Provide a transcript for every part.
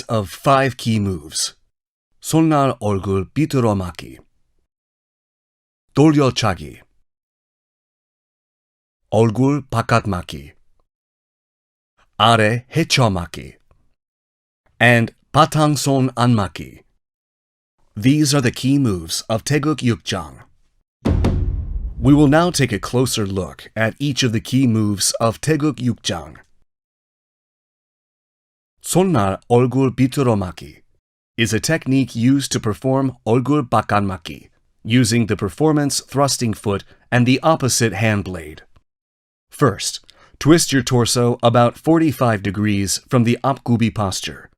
of 5 key moves. 손날 얼굴 비틀어 맞기, 돌려차기, 얼굴 바깥 맞기, 아래 헤쳐 맞기, and 바탕손 안 맞기. These are the key moves of Taegeuk Yukjang. We will now take a closer look at each of the key moves of Taegeuk Yukjang. 손날 얼굴 비틀어 맞기 is a technique used to perform 얼굴 바깥 맞기, using the performance thrusting foot and the opposite hand blade. First, twist your torso about 45 degrees from the 앞구비 posture.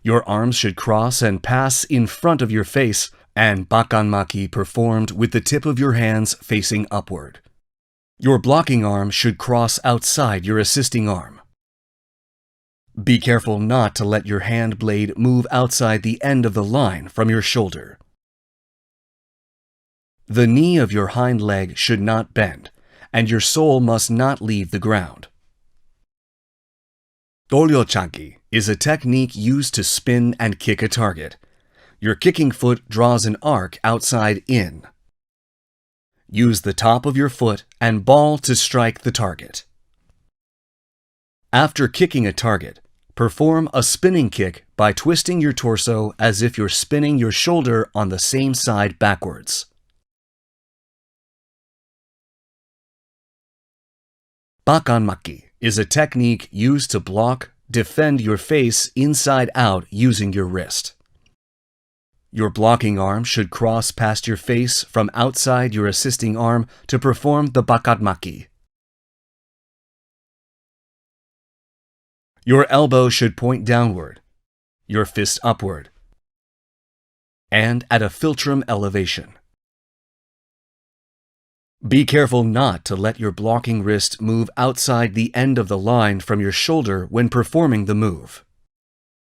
Your arms should cross and pass in front of your face, and 바깥 맞기 performed with the tip of your hands facing upward. Your blocking arm should cross outside your assisting arm. Be careful not to let your hand blade move outside the end of the line from your shoulder. The knee of your hind leg should not bend, and your sole must not leave the ground. 돌려차기 is a technique used to spin and kick a target. Your kicking foot draws an arc outside in. Use the top of your foot and ball to strike the target. After kicking a target, perform a spinning kick by twisting your torso as if you're spinning your shoulder on the same side backwards. 바깥 맞기 is a technique used to block, defend your face inside out using your wrist. Your blocking arm should cross past your face from outside your assisting arm to perform the 바깥 맞기. Your elbow should point downward, your fist upward, and at a philtrum elevation. Be careful not to let your blocking wrist move outside the end of the line from your shoulder when performing the move.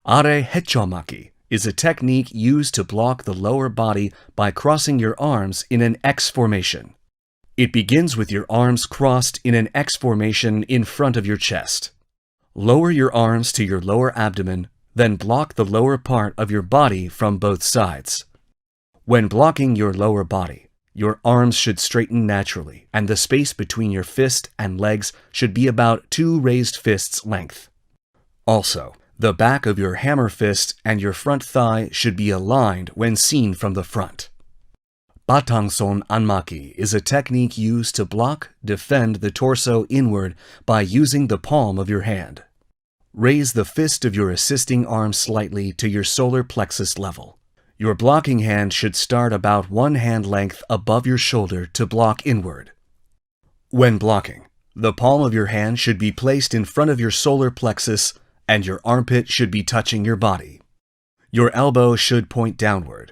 아래 헤쳐 맞기 is a technique used to block the lower body by crossing your arms in an X formation. It begins with your arms crossed in an X formation in front of your chest. Lower your arms to your lower abdomen, then block the lower part of your body from both sides. When blocking your lower body, your arms should straighten naturally, and the space between your fist and legs should be about 2 raised fists' length. Also, the back of your hammer fist and your front thigh should be aligned when seen from the front. 바탕손 안 맞기 is a technique used to block, defend the torso inward by using the palm of your hand. Raise the fist of your assisting arm slightly to your solar plexus level. Your blocking hand should start about 1 hand length above your shoulder to block inward. When blocking, the palm of your hand should be placed in front of your solar plexus and your armpit should be touching your body. Your elbow should point downward.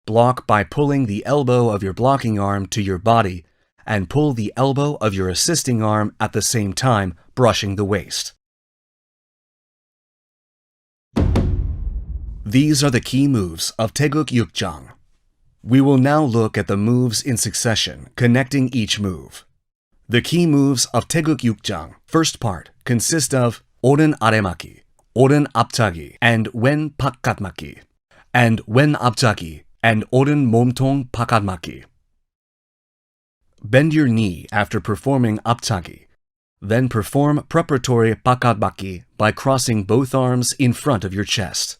Block by pulling the elbow of your blocking arm to your body and pull the elbow of your assisting arm at the same time, brushing the waist. These are the key moves of Taegeuk Yukjang. We will now look at the moves in succession, connecting each move. The key moves of Taegeuk Yukjang, first part, consist of 오른 아래 맞기, 오른 앞차기, and 왼 바깥 맞기, and 왼 앞차기, and 오른 몸통 바깥 맞기. Bend your knee after performing 앞차기. Then perform preparatory 바깥 맞기 by crossing both arms in front of your chest.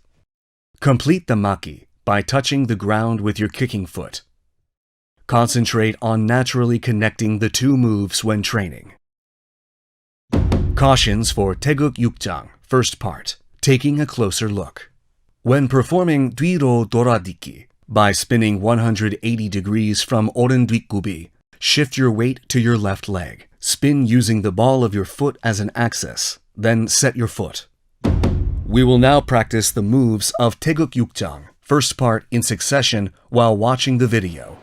Complete the 맞기 by touching the ground with your kicking foot. Concentrate on naturally connecting the 2 moves when training. Cautions for Taegeuk Yukjang, first part, taking a closer look. When performing 뒤로 돌아딛기, by spinning 180 degrees from 오른 뒷구비, shift your weight to your left leg. Spin using the ball of your foot as an axis, then set your foot. We will now practice the moves of Taegeuk Yukjang, first part in succession while watching the video.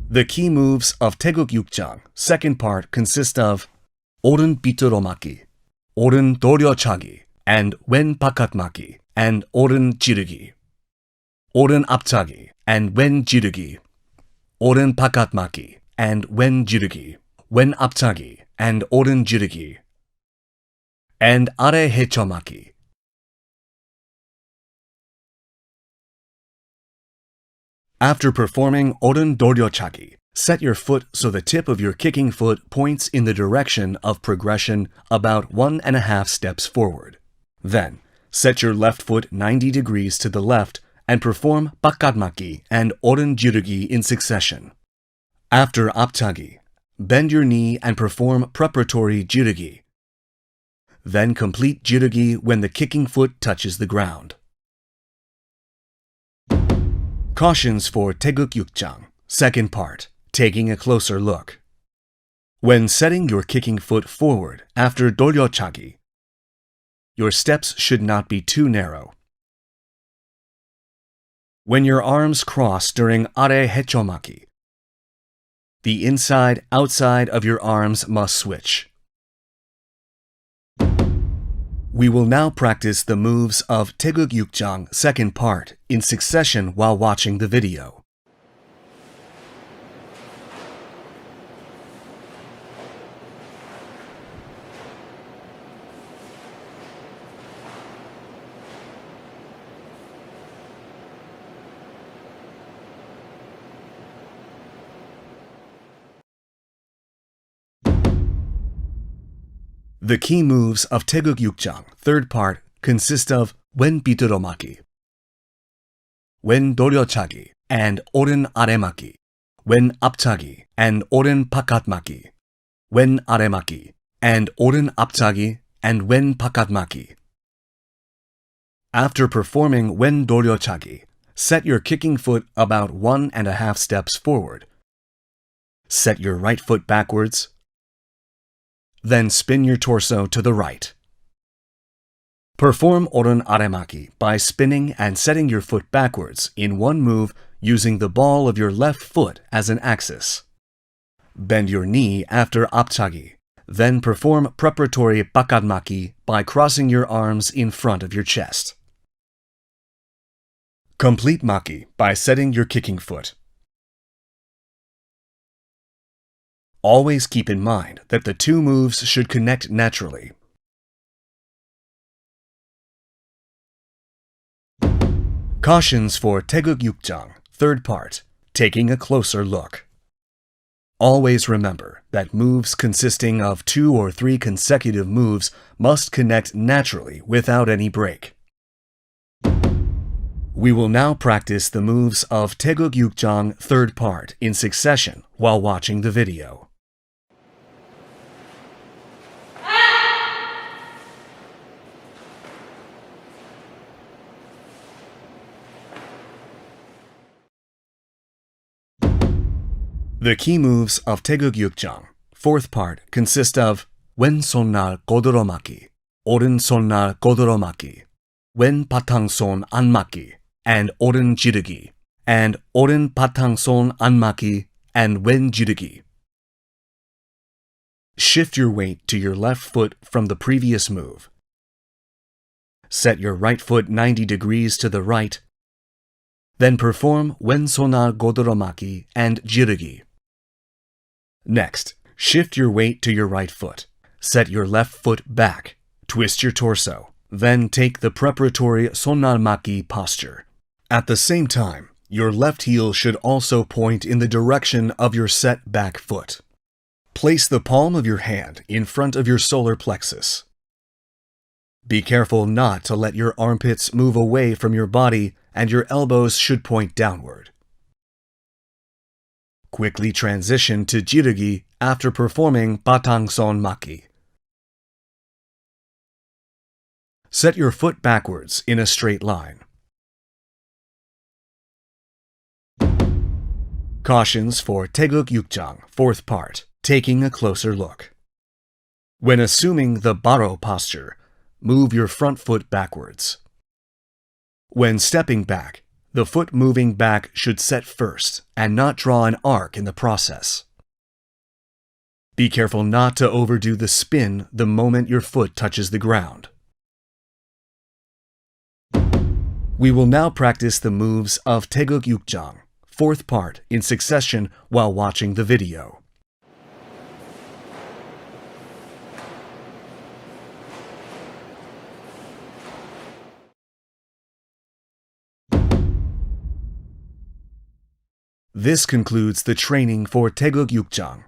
The key moves of Taegeuk Yukjang, second part, consist of 오른 비틀어 맞기, 오른 돌려차기, and 왼 바깥 맞기, and 오른 찌르기. 오른 앞차기 and wen jirugi, 오른 바깥막기 and wen jirugi, wen 앞차기 and 오른 jirugi, and 아래 헤쳐막기. After performing 오른 돌려차기, set your foot so the tip of your kicking foot points in the direction of progression about 1.5 steps forward. Then, set your left foot 90 degrees to the left and perform 바깥막기 and 오른 jirugi in succession. After 앞차기, bend your knee and perform preparatory jirugi. Then complete jirugi when the kicking foot touches the ground. Cautions for Taegeuk Yukjang, second part, taking a closer look. When setting your kicking foot forward after 돌려차기, your steps should not be too narrow. When your arms cross during 아래 헤쳐막기, the inside-outside of your arms must switch. We will now practice the moves of Taegeuk Yukjang second part in succession while watching the video. The key moves of Taegeuk Yukjang, third part, consist of wen 비틀어막기, wen 돌려차기, and 오른 아래막기, wen 앞차기, and 오른 바깥막기, wen 아래막기, and 오른 앞차기, and wen 바깥막기. After performing wen 돌려차기, set your kicking foot about 1.5 steps forward. Set your right foot backwards. Then spin your torso to the right. Perform 오른 아래막기 by spinning and setting your foot backwards in one move using the ball of your left foot as an axis. Bend your knee after 앞차기. Then perform preparatory 바깥막기 by crossing your arms in front of your chest. Complete 막기 by setting your kicking foot. Always keep in mind that the two moves should connect naturally. Cautions for Taegeuk Yukjang, third part, taking a closer look. Always remember that moves consisting of 2 or 3 consecutive moves must connect naturally without any break. We will now practice the moves of Taegeuk Yukjang, third part, in succession while watching the video. The key moves of Taegeuk Yukjang, fourth part, consist of 왼손날 고드러맞기, 오른손날 고드러맞기, 왼 바탕손 안맞기, and 오른 지르기, and 오른 바탕손 안맞기, and 왼 지르기. Shift your weight to your left foot from the previous move. Set your right foot 90 degrees to the right. Then perform 왼손날 고드러맞기 and 지르기. Next, shift your weight to your right foot. Set your left foot back. Twist your torso. Then take the preparatory 손날맞기 posture. At the same time, your left heel should also point in the direction of your set back foot. Place the palm of your hand in front of your solar plexus. Be careful not to let your armpits move away from your body, and your elbows should point downward. Quickly transition to jirugi after performing 바탕손 맞기. Set your foot backwards in a straight line. Cautions for Taegeuk Yukjang, fourth part, taking a closer look. When assuming the baro posture, move your front foot backwards. When stepping back, the foot moving back should set first and not draw an arc in the process. Be careful not to overdo the spin the moment your foot touches the ground. We will now practice the moves of Taegeuk Yukjang, fourth part, in succession while watching the video. This concludes the training for Taegeuk Yukjang.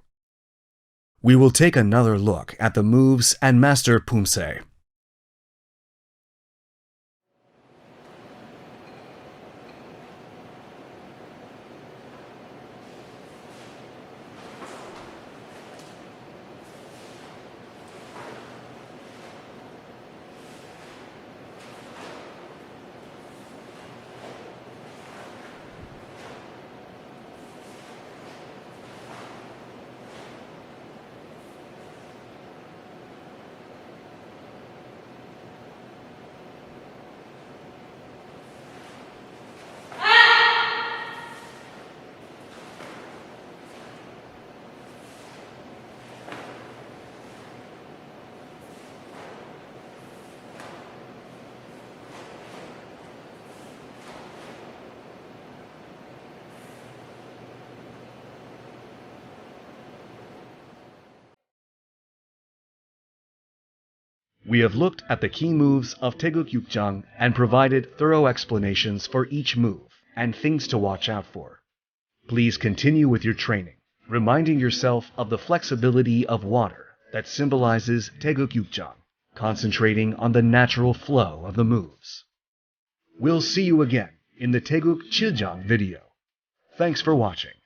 We will take another look at the moves and master Pumse. We have looked at the key moves of Taegeuk Yukjang and provided thorough explanations for each move and things to watch out for. Please continue with your training, reminding yourself of the flexibility of water that symbolizes Taegeuk Yukjang, concentrating on the natural flow of the moves. We'll see you again in the Taegeuk Chiljang video. Thanks for watching.